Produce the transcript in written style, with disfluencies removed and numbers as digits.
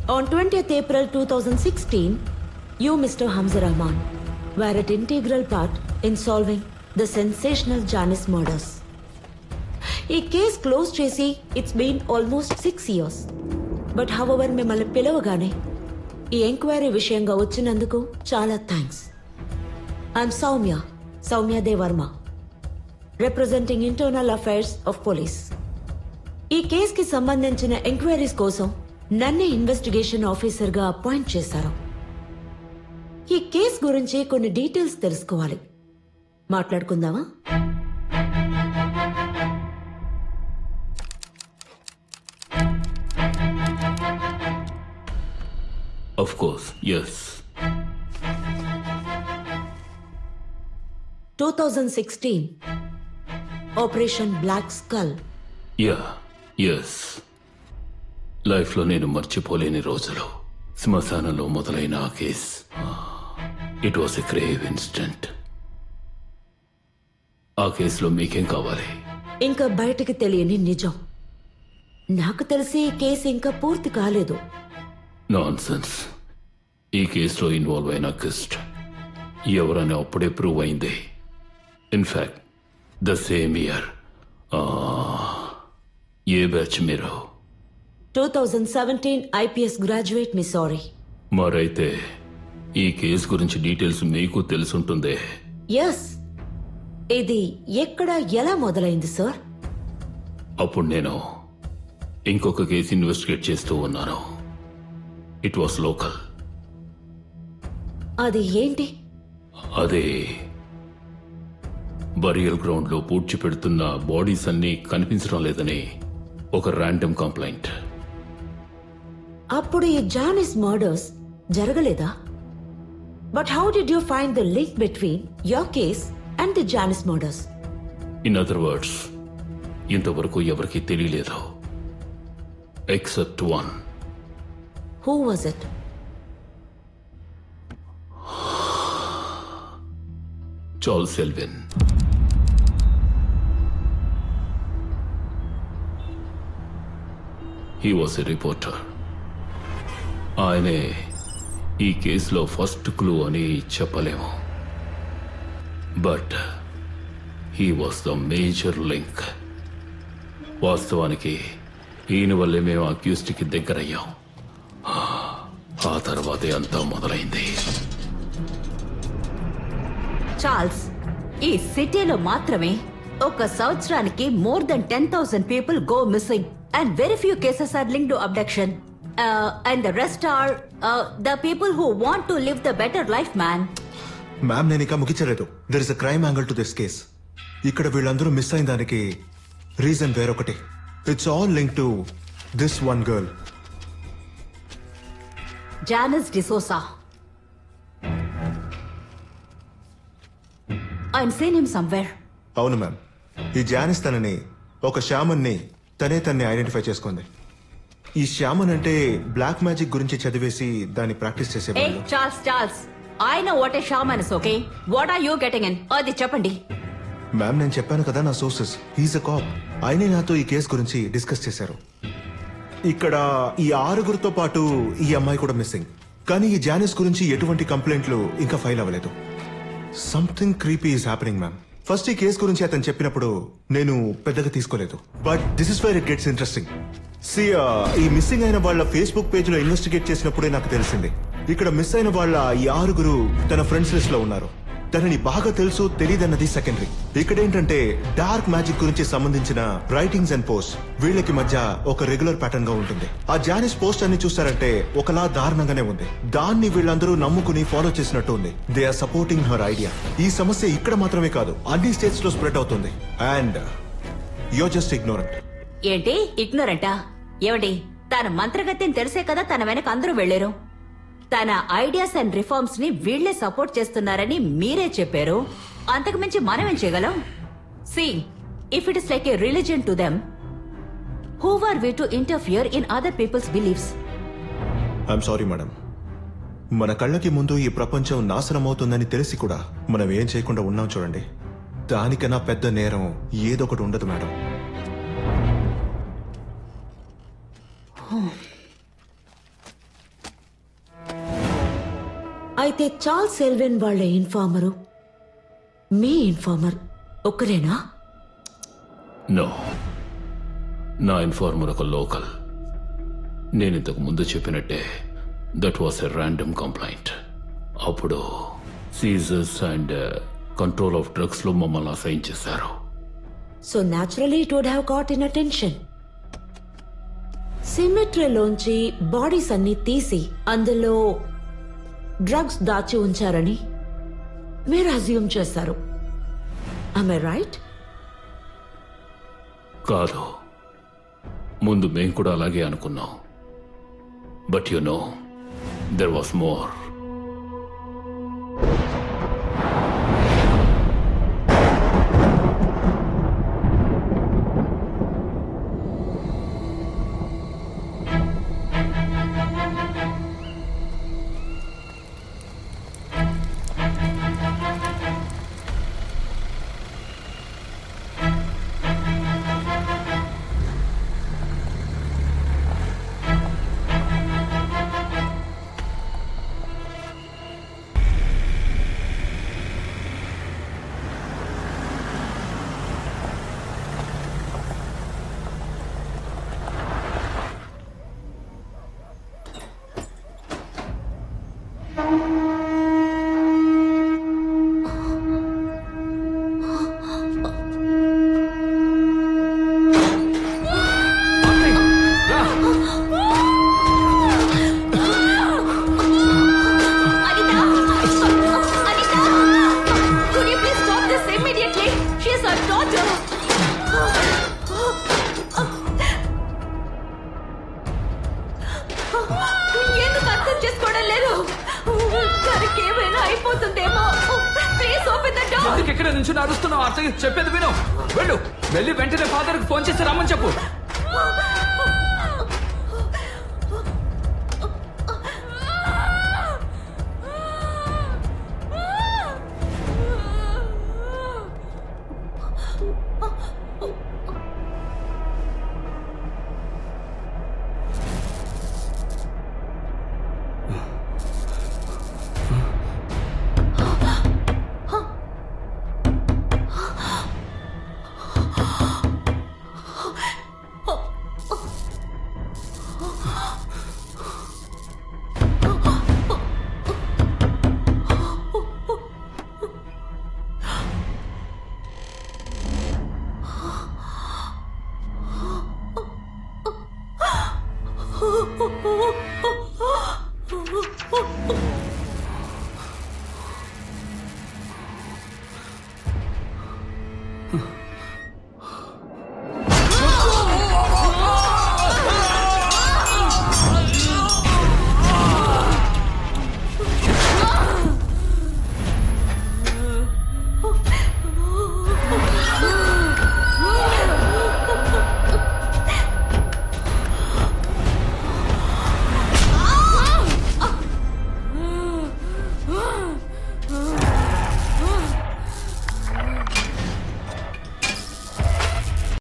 On 20th April 2016, you, Mr. Hamza Rahman, were an integral part in solving the sensational Janice murders. ఈ case close చేసి it's been almost 6 years. But however మిమ్మల్ని పిలవగానే ఈ enquiry విషయంగా వచ్చినందుకు చాలా thanks. I'm Soumya Devarma, representing internal affairs of police. ఈ కేసుకి సంబంధించిన ఎంక్వైరీస్ కోసం నన్నే ఇన్వెస్టిగేషన్ ఆఫీసర్గా అపాయింట్ చేశారు. ఈ కేసు గురించి కొన్ని డీటెయిల్స్ తెలుసుకోవాలి. మాట్లాడుకుందామా? Of course, yes. 2016, Operation Black Skull. Yeah, yes. లైఫ్లో నేను మర్చిపోలేని రోజులు. శ్మశానంలో మొదలైన ఆ case. It was a grave incident. ఆ కేసులో మీకేం కావాలి? ఇంకా బయటికి తెలియని నిజం. నాకు తెలిసి ఈ కేసు ఇంకా పూర్తి కాలేదు. నాన్సెన్స్. ఈ కేసులో ఇన్వాల్వ్ అయిన అక్యూజ్డ్ ఎవరని అప్పుడే ప్రూవ్ అయింది. In fact the same year. A batch మీరు? 2017 IPS గ్రాడ్యుయేట్ మిస్సౌరీ. మరైతే ఈ కేసు గురించి డీటెయిల్స్ మీకు తెలుసుంటుందే. ఎస్. ఇది ఎక్కడ ఎలా మొదలైంది సార్? అప్పుడు నేను ఇంకొక కేసు ఇన్వెస్టిగేట్ చేస్తూ ఉన్నాను. It was local. అది ఏంటి? అదే బరియల్ గ్రౌండ్ లో పూడ్చి పెడుతున్న బాడీస్ అన్ని కనిపించడం లేదని ఒక ర్యాండమ్ కంప్లైంట్. అప్పుడు ఈ జానిస్ మర్డర్స్ జరగలేదా? But how did you find the link between your case and the Janice murders? In other words, ఇంతవరకు ఎవరికి తెలియలేదు except one. Who was it? Charles Elvin. He was a reporter. ఆయనే ఈ కేసులో first clue అని చెప్పలేము. But he was the major link. వాస్తవానికి ఈయన వల్లే మేము అక్యూజ్డ్కి దగ్గరయ్యాం. ఆ తర్వాతే అంతా మొదలైంది. చార్ల్స్, ఈ సిటీలో మాత్రమే ఒక సంవత్సరానికి more than 10,000 people go missing and very few cases are linked to abduction and the rest are the people who want to live the better life man. Ma'am, నేను ఇంకా ముగించలేదు. There is a crime angle to this case. ఇక్కడ వీళ్ళందరూ miss అయిన దానికి reason వేరొకటి. It's all link to this one girl, Janice D'Souza. I've seen him somewhere. అవును ma'am. ఈ జానిస్ తనని ఒక షామన్ ని తన్ని ఐడెంటిఫై చేసుకుంది. ఈ షామన్ అంటే బ్లాక్ మ్యాజిక్ గురించి చదివేసి దాన్ని ప్రాక్టీస్ Hey, చేసేవాళ్ళు. Charles. I know what a shaman is, okay? What are you getting in? అది చెప్పండి. మ్యామ్, నేను చెప్పాను కదా నా సోర్సెస్. He's a cap. ఆయనే నాతో ఈ కేసు గురించి డిస్కస్ చేశారు. ఇక్కడ ఈ 6గురితో పాటు ఈ అమ్మాయి కూడా మిస్సింగ్. కానీ ఈ జానిస్ గురించి ఎటువంటి కంప్లైంట్లు ఇంకా ఫైల్ అవ్వలేదు. Something creepy is happening ma'am. First ఈ కేసు గురించి అతను చెప్పినప్పుడు నేను పెద్దగా తీసుకోలేదు. But this is where it gets interesting. ఈ మిస్సింగ్ అయిన వాళ్ళ ఫేస్బుక్ పేజ్ లో ఇన్వెస్టిగేట్ చేసినప్పుడే నాకు తెలిసింది ఇక్కడ మిస్ అయిన వాళ్ళ ఈ 6గురు తన ఫ్రెండ్స్ లిస్ట్ లో ఉన్నారు. తనని బాగా తెలుసు తెలియదన్నది సెకండరీ. ఇక్కడేంటంటే డార్క్ మ్యాజిక్ గురించి సంబంధించిన రైటింగ్స్ అండ్ పోస్ట్ వీళ్ళకి మధ్య ఒక రెగ్యులర్ ప్యాటర్న్ గా ఉంటుంది. ఆ జానిస్ పోస్ట్ అన్ని చూస్తారంటే ఒకలా దారుణంగానే ఉంది. దాన్ని వీళ్ళందరూ నమ్ముకుని ఫాలో చేసినట్టు ఉంది. They are supporting her idea. ఈ సమస్య ఇక్కడ మాత్రమే కాదు, అన్ని స్టేట్స్ లో స్ప్రెడ్ అవుతుంది. And your just ignorant. ఏంటి ఇగ్నోరెంటా? ఏమండి, తన మంత్రగత్యం తెలిసే కదా తన వెనక అందరూ వెళ్లారు. తన ఐడియాస్ అండ్ రిఫార్మ్స్ ని వీళ్లే సపోర్ట్ చేస్తున్నారని మీరే చెప్పారు. అంతకు మించి మనం ఏం చేయగలం? See, if it is like a religion to them, who are we to interfere in other people's beliefs? I'm sorry madam. మన కళ్ళకి ముందు ఈ ప్రపంచం నాశనం అవుతుందని తెలిసి కూడా మనం ఏం చేయకుండా ఉన్నాం చూడండి. దానికన్నా పెద్ద నేరం ఏదొకటి ఉండదు మేడం. అయితే చార్ల్స్ సెల్విన్ వాళ్ళ ఇన్ఫార్మరు మీ ఇన్ఫార్మర్ ఒక్కరేనా? నో, నా ఇన్ఫార్మర్ ఒక లోకల్. నేను ఇంతకు ముందు చెప్పినట్టే that was a random complaint. అప్పుడు seizures and control of drugs లో మమ్మల్ని అసైన్ చేశారు. So naturally it would have got in attention. సిమెట్రీలోంచి బాడీస్ అన్ని తీసి అందులో డ్రగ్స్ దాచి ఉంచారని మీరు అజ్యూమ్ చేస్తారు. am I right? కాదు, ముందు మేము కూడా అలాగే అనుకున్నాం. But you know there was more. ఎందుకు అర్థం చేసుకోవడం లేదు? తనకి ఏమైనా అయిపోతుందేమో. Please open the door. ఎందుకు ఎక్కడ నుంచి అరుస్తున్నావు? అర్థం చెప్పేది విను. వెళ్ళు, వెళ్ళి వెంటనే ఫాదర్ కి ఫోన్ చేసి రమ్మని చెప్పు.